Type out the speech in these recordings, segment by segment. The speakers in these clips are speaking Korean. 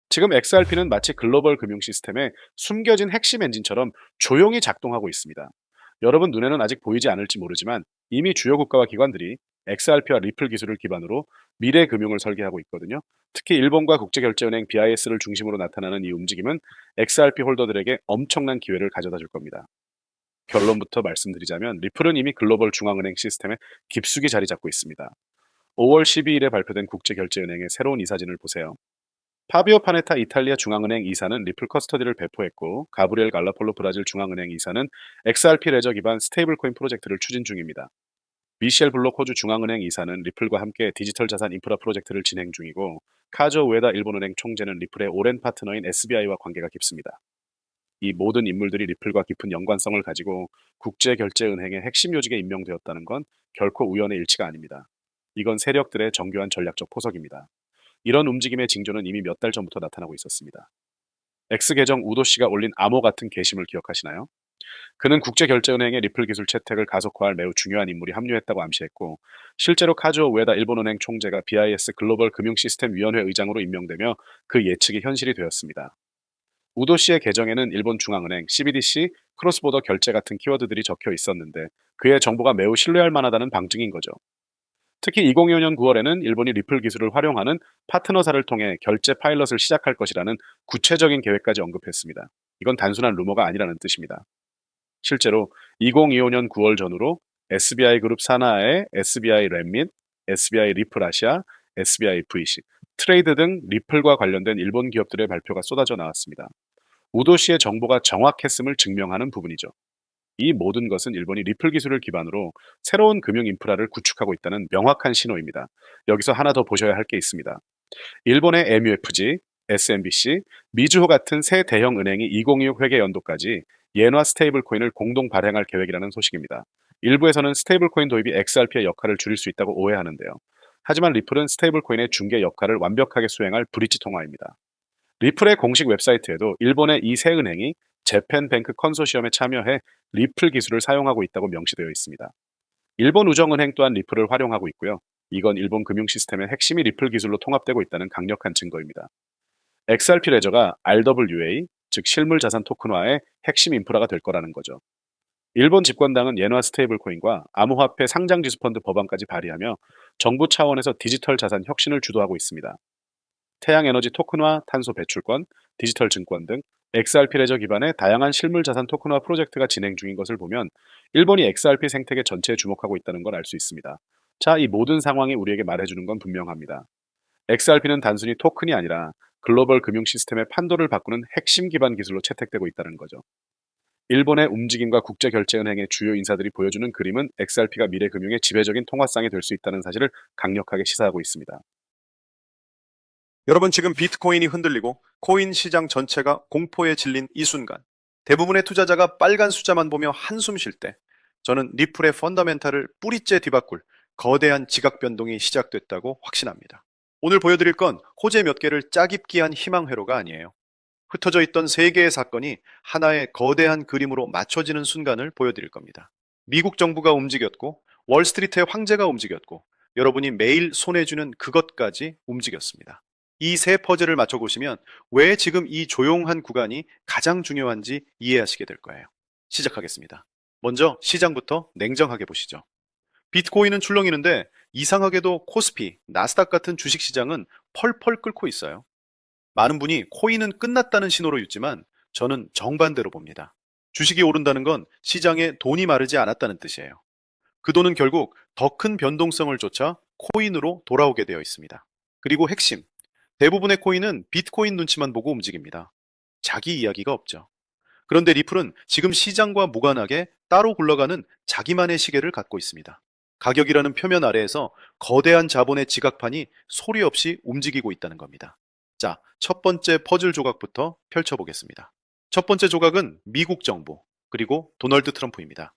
지금 XRP는 마치 글로벌 금융 시스템의 숨겨진 핵심 엔진처럼 조용히 작동하고 있습니다. 여러분 눈에는 아직 보이지 않을지 모르지만 이미 주요 국가와 기관들이 XRP와 리플 기술을 기반으로 미래 금융을 설계하고 있거든요. 특히 일본과 국제결제은행 BIS를 중심으로 나타나는 이 움직임은 XRP 홀더들에게 엄청난 기회를 가져다 줄 겁니다. 결론부터 말씀드리자면 리플은 이미 글로벌 중앙은행 시스템에 깊숙이 자리 잡고 있습니다. 5월 12일에 발표된 국제결제은행의 새로운 이사진을 보세요. 파비오 파네타 이탈리아 중앙은행 이사는 리플 커스터디를 배포했고, 가브리엘 갈라폴로 브라질 중앙은행 이사는 XRP 레저 기반 스테이블코인 프로젝트를 추진 중입니다. 미셸 블록 호주 중앙은행 이사는 리플과 함께 디지털 자산 인프라 프로젝트를 진행 중이고, 카조 우에다 일본은행 총재는 리플의 오랜 파트너인 SBI와 관계가 깊습니다. 이 모든 인물들이 리플과 깊은 연관성을 가지고 국제결제은행의 핵심 요직에 임명되었다는 건 결코 우연의 일치가 아닙니다. 이건 세력들의 정교한 전략적 포석입니다. 이런 움직임의 징조는 이미 몇 달 전부터 나타나고 있었습니다. X 계정 우도 씨가 올린 암호 같은 게시물 기억하시나요? 그는 국제결제은행의 리플 기술 채택을 가속화할 매우 중요한 인물이 합류했다고 암시했고, 실제로 카즈오 우에다 일본은행 총재가 BIS 글로벌 금융시스템위원회 의장으로 임명되며 그 예측이 현실이 되었습니다. 우도 씨의 계정에는 일본 중앙은행, CBDC, 크로스보더 결제 같은 키워드들이 적혀 있었는데 그의 정보가 매우 신뢰할 만하다는 방증인 거죠. 특히 2025년 9월에는 일본이 리플 기술을 활용하는 파트너사를 통해 결제 파일럿을 시작할 것이라는 구체적인 계획까지 언급했습니다. 이건 단순한 루머가 아니라는 뜻입니다. 실제로 2025년 9월 전후로 SBI 그룹 산하의 SBI 랩밋, SBI 리플 아시아, SBI VC, 트레이드 등 리플과 관련된 일본 기업들의 발표가 쏟아져 나왔습니다. 우도 씨의 정보가 정확했음을 증명하는 부분이죠. 이 모든 것은 일본이 리플 기술을 기반으로 새로운 금융 인프라를 구축하고 있다는 명확한 신호입니다. 여기서 하나 더 보셔야 할 게 있습니다. 일본의 MUFG, SMBC, 미주호 같은 새 대형 은행이 2026 회계 연도까지 예화 스테이블 코인을 공동 발행할 계획이라는 소식입니다. 일부에서는 스테이블 코인 도입이 XRP의 역할을 줄일 수 있다고 오해하는데요. 하지만 리플은 스테이블 코인의 중개 역할을 완벽하게 수행할 브릿지 통화입니다. 리플의 공식 웹사이트에도 일본의 이 세 은행이 재팬뱅크 컨소시엄에 참여해 리플 기술을 사용하고 있다고 명시되어 있습니다. 일본 우정은행 또한 리플을 활용하고 있고요. 이건 일본 금융 시스템의 핵심이 리플 기술로 통합되고 있다는 강력한 증거입니다. XRP 레저가 RWA, 즉 실물 자산 토큰화의 핵심 인프라가 될 거라는 거죠. 일본 집권당은 예화 스테이블 코인과 암호화폐 상장 지수 펀드 법안까지 발의하며 정부 차원에서 디지털 자산 혁신을 주도하고 있습니다. 태양에너지 토큰화, 탄소 배출권, 디지털 증권 등 XRP 레저 기반의 다양한 실물 자산 토큰화 프로젝트가 진행 중인 것을 보면 일본이 XRP 생태계 전체에 주목하고 있다는 걸 알 수 있습니다. 자, 이 모든 상황이 우리에게 말해주는 건 분명합니다. XRP는 단순히 토큰이 아니라 글로벌 금융 시스템의 판도를 바꾸는 핵심 기반 기술로 채택되고 있다는 거죠. 일본의 움직임과 국제결제은행의 주요 인사들이 보여주는 그림은 XRP가 미래 금융의 지배적인 통화상이 될 수 있다는 사실을 강력하게 시사하고 있습니다. 여러분 지금 비트코인이 흔들리고 코인 시장 전체가 공포에 질린 이 순간 대부분의 투자자가 빨간 숫자만 보며 한숨 쉴 때 저는 리플의 펀더멘탈을 뿌리째 뒤바꿀 거대한 지각 변동이 시작됐다고 확신합니다. 오늘 보여드릴 건 호재 몇 개를 짜깁기한 희망 회로가 아니에요. 흩어져 있던 세 개의 사건이 하나의 거대한 그림으로 맞춰지는 순간을 보여드릴 겁니다. 미국 정부가 움직였고 월스트리트의 황제가 움직였고 여러분이 매일 손해주는 그것까지 움직였습니다. 이 세 퍼즐을 맞춰보시면 왜 지금 이 조용한 구간이 가장 중요한지 이해하시게 될 거예요. 시작하겠습니다. 먼저 시장부터 냉정하게 보시죠. 비트코인은 출렁이는데 이상하게도 코스피, 나스닥 같은 주식시장은 펄펄 끓고 있어요. 많은 분이 코인은 끝났다는 신호로 읽지만 저는 정반대로 봅니다. 주식이 오른다는 건 시장에 돈이 마르지 않았다는 뜻이에요. 그 돈은 결국 더 큰 변동성을 쫓아 코인으로 돌아오게 되어 있습니다. 그리고 핵심, 대부분의 코인은 비트코인 눈치만 보고 움직입니다. 자기 이야기가 없죠. 그런데 리플은 지금 시장과 무관하게 따로 굴러가는 자기만의 시계를 갖고 있습니다. 가격이라는 표면 아래에서 거대한 자본의 지각판이 소리 없이 움직이고 있다는 겁니다. 자, 첫 번째 퍼즐 조각부터 펼쳐보겠습니다. 첫 번째 조각은 미국 정부, 그리고 도널드 트럼프입니다.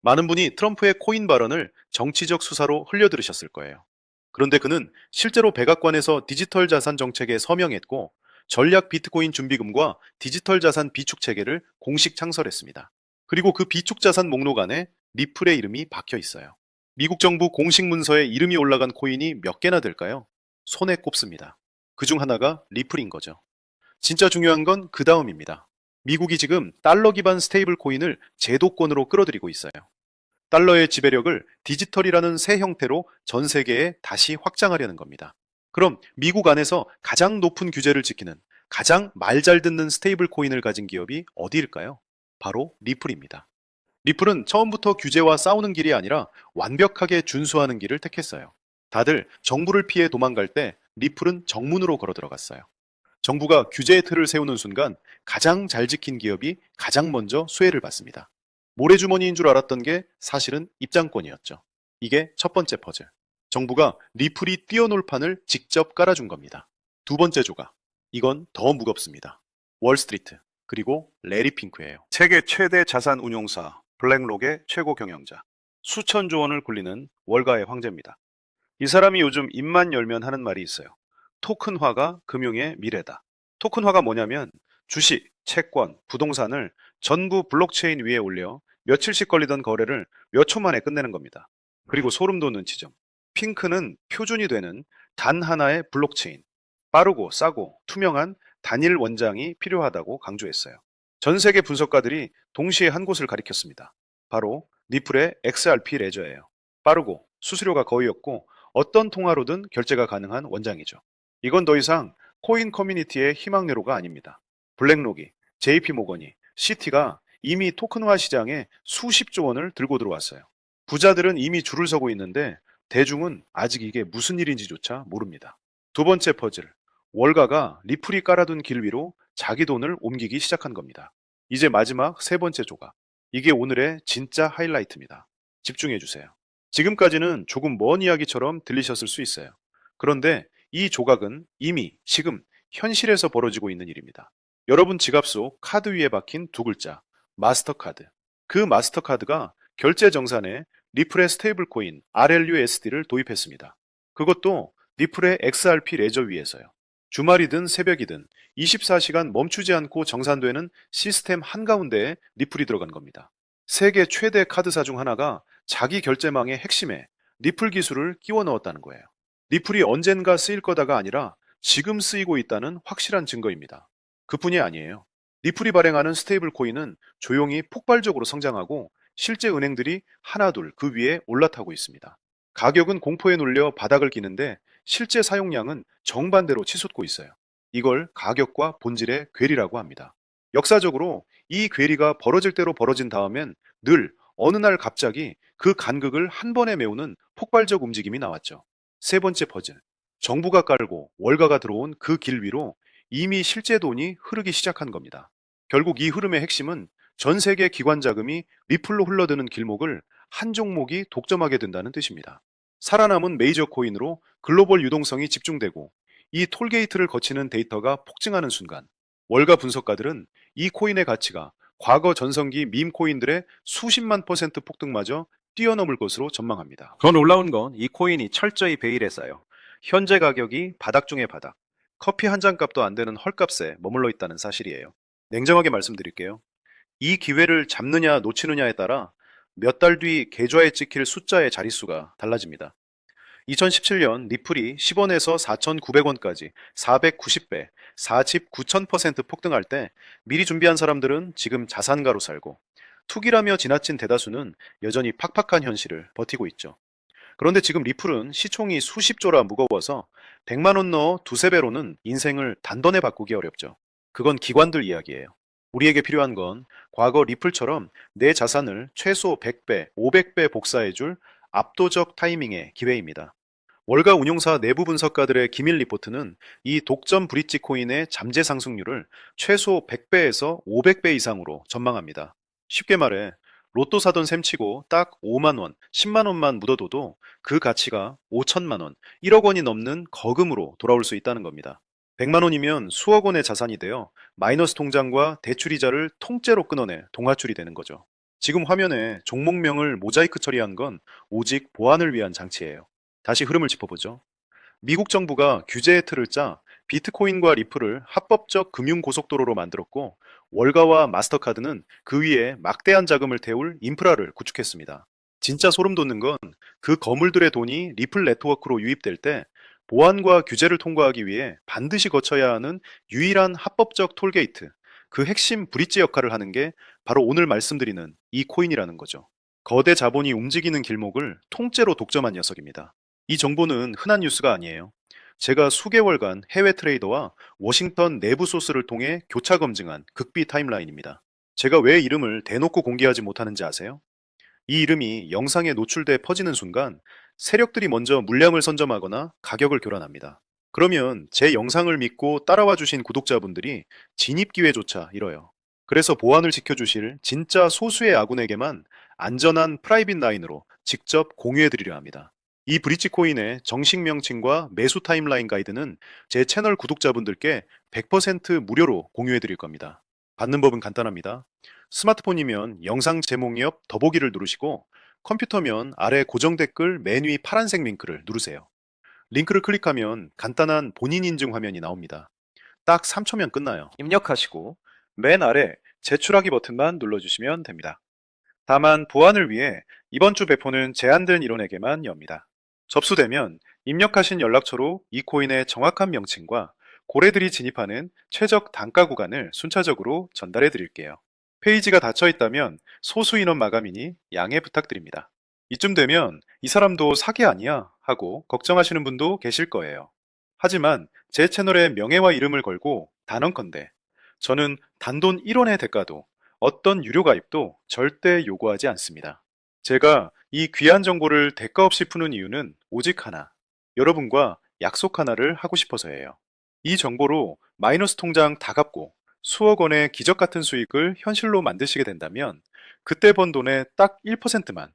많은 분이 트럼프의 코인 발언을 정치적 수사로 흘려들으셨을 거예요. 그런데 그는 실제로 백악관에서 디지털 자산 정책에 서명했고 전략 비트코인 준비금과 디지털 자산 비축 체계를 공식 창설했습니다. 그리고 그 비축 자산 목록 안에 리플의 이름이 박혀 있어요. 미국 정부 공식 문서에 이름이 올라간 코인이 몇 개나 될까요? 손에 꼽습니다. 그중 하나가 리플인 거죠. 진짜 중요한 건 그 다음입니다. 미국이 지금 달러 기반 스테이블 코인을 제도권으로 끌어들이고 있어요. 달러의 지배력을 디지털이라는 새 형태로 전 세계에 다시 확장하려는 겁니다. 그럼 미국 안에서 가장 높은 규제를 지키는 가장 말 잘 듣는 스테이블 코인을 가진 기업이 어디일까요? 바로 리플입니다. 리플은 처음부터 규제와 싸우는 길이 아니라 완벽하게 준수하는 길을 택했어요. 다들 정부를 피해 도망갈 때 리플은 정문으로 걸어 들어갔어요. 정부가 규제의 틀을 세우는 순간 가장 잘 지킨 기업이 가장 먼저 수혜를 받습니다. 모래주머니인 줄 알았던 게 사실은 입장권이었죠. 이게 첫 번째 퍼즐. 정부가 리플이 뛰어놀 판을 직접 깔아준 겁니다. 두 번째 조각. 이건 더 무겁습니다. 월스트리트, 그리고 레리 핑크예요. 세계 최대 자산 운용사 블랙록의 최고 경영자. 수천조 원을 굴리는 월가의 황제입니다. 이 사람이 요즘 입만 열면 하는 말이 있어요. 토큰화가 금융의 미래다. 토큰화가 뭐냐면 주식, 채권, 부동산을 전부 블록체인 위에 올려 며칠씩 걸리던 거래를 몇 초 만에 끝내는 겁니다. 그리고 소름 돋는 지점. 핑크는 표준이 되는 단 하나의 블록체인. 빠르고 싸고 투명한 단일 원장이 필요하다고 강조했어요. 전 세계 분석가들이 동시에 한 곳을 가리켰습니다. 바로 리플의 XRP 레저예요. 빠르고 수수료가 거의 없고 어떤 통화로든 결제가 가능한 원장이죠. 이건 더 이상 코인 커뮤니티의 희망내로가 아닙니다. 블랙록이, JP모건이, 시티가 이미 토큰화 시장에 수십조 원을 들고 들어왔어요. 부자들은 이미 줄을 서고 있는데 대중은 아직 이게 무슨 일인지조차 모릅니다. 두 번째 퍼즐. 월가가 리플이 깔아둔 길 위로 자기 돈을 옮기기 시작한 겁니다. 이제 마지막 세 번째 조각. 이게 오늘의 진짜 하이라이트입니다. 집중해 주세요. 지금까지는 조금 먼 이야기처럼 들리셨을 수 있어요. 그런데 이 조각은 이미 지금 현실에서 벌어지고 있는 일입니다. 여러분 지갑 속 카드 위에 박힌 두 글자, 마스터카드. 그 마스터카드가 결제 정산에 리플의 스테이블 코인 RLUSD를 도입했습니다. 그것도 리플의 XRP 레저 위에서요. 주말이든 새벽이든 24시간 멈추지 않고 정산되는 시스템 한가운데에 리플이 들어간 겁니다. 세계 최대 카드사 중 하나가 자기 결제망의 핵심에 리플 기술을 끼워 넣었다는 거예요. 리플이 언젠가 쓰일 거다가 아니라 지금 쓰이고 있다는 확실한 증거입니다. 그뿐이 아니에요. 리플이 발행하는 스테이블 코인은 조용히 폭발적으로 성장하고 실제 은행들이 하나둘 그 위에 올라타고 있습니다. 가격은 공포에 눌려 바닥을 기는데 실제 사용량은 정반대로 치솟고 있어요. 이걸 가격과 본질의 괴리라고 합니다. 역사적으로 이 괴리가 벌어질 대로 벌어진 다음엔 늘 어느 날 갑자기 그 간극을 한 번에 메우는 폭발적 움직임이 나왔죠. 세 번째 퍼즐. 정부가 깔고 월가가 들어온 그 길 위로 이미 실제 돈이 흐르기 시작한 겁니다. 결국 이 흐름의 핵심은 전 세계 기관 자금이 리플로 흘러드는 길목을 한 종목이 독점하게 된다는 뜻입니다. 살아남은 메이저 코인으로 글로벌 유동성이 집중되고 이 톨게이트를 거치는 데이터가 폭증하는 순간 월가 분석가들은 이 코인의 가치가 과거 전성기 밈 코인들의 수십만 % 폭등마저 뛰어넘을 것으로 전망합니다. 더 놀라운 건 이 코인이 철저히 베일했어요. 현재 가격이 바닥 중의 바닥, 커피 한 잔 값도 안 되는 헐값에 머물러 있다는 사실이에요. 냉정하게 말씀드릴게요. 이 기회를 잡느냐 놓치느냐에 따라 몇 달 뒤 계좌에 찍힐 숫자의 자릿수가 달라집니다. 2017년 리플이 10원에서 4,900원까지 490배, 4집 9,000% 폭등할 때 미리 준비한 사람들은 지금 자산가로 살고 투기라며 지나친 대다수는 여전히 팍팍한 현실을 버티고 있죠. 그런데 지금 리플은 시총이 수십조라 무거워서 100만 원 넣어 두세 배로는 인생을 단번에 바꾸기 어렵죠. 그건 기관들 이야기예요. 우리에게 필요한 건 과거 리플처럼 내 자산을 최소 100배, 500배 복사해줄 압도적 타이밍의 기회입니다. 월가 운용사 내부 분석가들의 기밀 리포트는 이 독점 브릿지 코인의 잠재 상승률을 최소 100배에서 500배 이상으로 전망합니다. 쉽게 말해 로또 사돈 셈치고 딱 5만 원, 10만 원만 묻어둬도 그 가치가 5천만 원, 1억 원이 넘는 거금으로 돌아올 수 있다는 겁니다. 100만 원이면 수억 원의 자산이 되어 마이너스 통장과 대출이자를 통째로 끊어내 동화줄이 되는 거죠. 지금 화면에 종목명을 모자이크 처리한 건 오직 보안을 위한 장치예요. 다시 흐름을 짚어보죠. 미국 정부가 규제의 틀을 짜 비트코인과 리플을 합법적 금융 고속도로로 만들었고 월가와 마스터카드는 그 위에 막대한 자금을 태울 인프라를 구축했습니다. 진짜 소름 돋는 건 그 거물들의 돈이 리플 네트워크로 유입될 때 보안과 규제를 통과하기 위해 반드시 거쳐야 하는 유일한 합법적 톨게이트, 그 핵심 브릿지 역할을 하는 게 바로 오늘 말씀드리는 이 코인이라는 거죠. 거대 자본이 움직이는 길목을 통째로 독점한 녀석입니다. 이 정보는 흔한 뉴스가 아니에요. 제가 수개월간 해외 트레이더와 워싱턴 내부 소스를 통해 교차 검증한 극비 타임라인입니다. 제가 왜 이름을 대놓고 공개하지 못하는지 아세요? 이 이름이 영상에 노출돼 퍼지는 순간 세력들이 먼저 물량을 선점하거나 가격을 교란합니다. 그러면 제 영상을 믿고 따라와 주신 구독자분들이 진입 기회조차 잃어요. 그래서 보안을 지켜주실 진짜 소수의 아군에게만 안전한 프라이빗 라인으로 직접 공유해 드리려 합니다. 이 브릿지 코인의 정식 명칭과 매수 타임라인 가이드는 제 채널 구독자분들께 100% 무료로 공유해 드릴 겁니다. 받는 법은 간단합니다. 스마트폰이면 영상 제목 옆 더보기를 누르시고 컴퓨터면 아래 고정 댓글 맨 위 파란색 링크를 누르세요. 링크를 클릭하면 간단한 본인 인증 화면이 나옵니다. 딱 3초면 끝나요. 입력하시고 맨 아래 제출하기 버튼만 눌러주시면 됩니다. 다만 보안을 위해 이번 주 배포는 제한된 인원에게만 엽니다. 접수되면 입력하신 연락처로 이 코인의 정확한 명칭과 고래들이 진입하는 최적 단가 구간을 순차적으로 전달해 드릴게요. 페이지가 닫혀 있다면 소수 인원 마감이니 양해 부탁드립니다. 이쯤 되면 이 사람도 사기 아니야 하고 걱정하시는 분도 계실 거예요. 하지만 제 채널의 명예와 이름을 걸고 단언컨대 저는 단돈 1원의 대가도 어떤 유료 가입도 절대 요구하지 않습니다. 제가 이 귀한 정보를 대가 없이 푸는 이유는 오직 하나, 여러분과 약속 하나를 하고 싶어서예요. 이 정보로 마이너스 통장 다 갚고 수억 원의 기적 같은 수익을 현실로 만드시게 된다면 그때 번 돈의 딱 1%만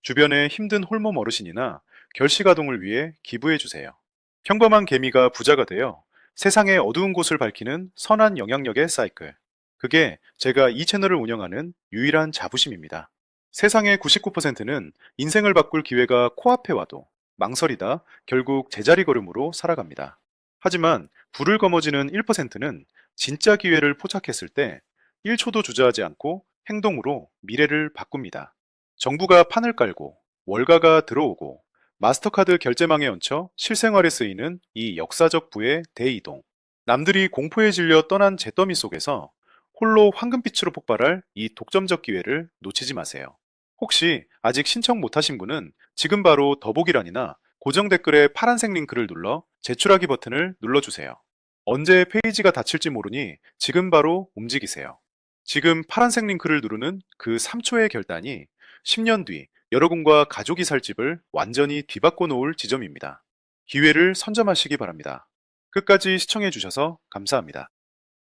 주변의 힘든 홀몸 어르신이나 결식아동을 위해 기부해 주세요. 평범한 개미가 부자가 되어 세상의 어두운 곳을 밝히는 선한 영향력의 사이클. 그게 제가 이 채널을 운영하는 유일한 자부심입니다. 세상의 99%는 인생을 바꿀 기회가 코앞에 와도 망설이다 결국 제자리 걸음으로 살아갑니다. 하지만 불을 거머쥐는 1%는 진짜 기회를 포착했을 때 1초도 주저하지 않고 행동으로 미래를 바꿉니다. 정부가 판을 깔고 월가가 들어오고 마스터카드 결제망에 얹혀 실생활에 쓰이는 이 역사적 부의 대이동. 남들이 공포에 질려 떠난 잿더미 속에서 홀로 황금빛으로 폭발할 이 독점적 기회를 놓치지 마세요. 혹시 아직 신청 못하신 분은 지금 바로 더보기란이나 고정 댓글에 파란색 링크를 눌러 제출하기 버튼을 눌러주세요. 언제 페이지가 닫힐지 모르니 지금 바로 움직이세요. 지금 파란색 링크를 누르는 그 3초의 결단이 10년 뒤 여러분과 가족이 살 집을 완전히 뒤바꿔 놓을 지점입니다. 기회를 선점하시기 바랍니다. 끝까지 시청해 주셔서 감사합니다.